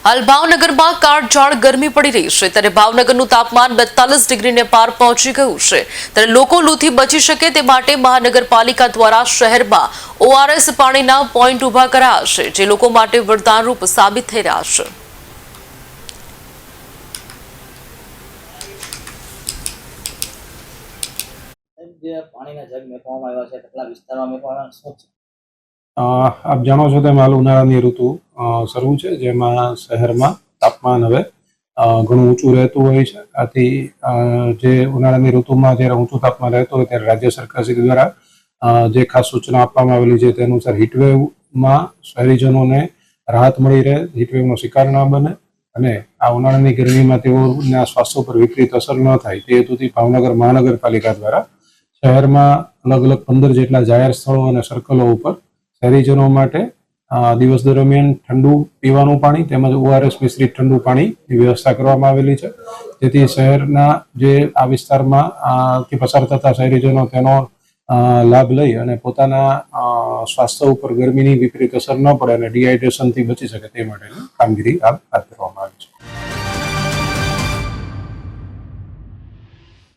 હાલ ભાવનગરમાં કાળઝાળ ગરમી પડી રહી છે ત્યારે ભાવનગરનું તાપમાન 42 ડિગ્રીને પાર પહોંચી ગયું છે ત્યારે લોકો લૂથી બચી શકે તે માટે મહાનગરપાલિકા દ્વારા શહેરમાં ORS પાણીના પોઈન્ટ ઊભા કરાયા છે જે લોકો માટે વરદાનરૂપ સાબિત થઈ રહ્યા છે। આપ જાણો છો તેમ હાલ ઉનાળાની ઋતુ શરૂ છે જેમાં શહેરમાં તાપમાન હવે ઘણું ઊંચું રહેતું હોય છે। આથી જે ઉનાળાની ઋતુમાં જ્યારે ઊંચું તાપમાન રહેતું હોય ત્યારે રાજ્ય સરકારશ્રી દ્વારા જે ખાસ સૂચના આપવામાં આવેલી છે તે અનુસાર હીટવેવમાં શહેરીજનોને રાહત મળી રહે, હીટવેવનો શિકાર ન બને અને આ ઉનાળાની ગરમીમાં તેઓના સ્વાસ્થ્ય પર વિપરીત અસર ન થાય તે હેતુથી ભાવનગર મહાનગરપાલિકા દ્વારા શહેરમાં અલગ અલગ 15 જેટલા જાહેર સ્થળો અને સર્કલો ઉપર શહેરીજનો માટે દિવસ દરમિયાન ઠંડુ પીવાનું પાણી તેમજ ORS મિશ્રિત ઠંડુ પાણીની વ્યવસ્થા કરવામાં આવેલી છે જેથી શહેરના જે આ વિસ્તારમાં પસાર થતા શહેરીજનો તેનો લાભ લઈ અને પોતાના સ્વાસ્થ્ય ઉપર ગરમીની વિપરીત અસર ન પડે અને ડિહાઇડ્રેશનથી બચી શકે તે માટેની કામગીરી હાથ ધરવામાં આવી છે।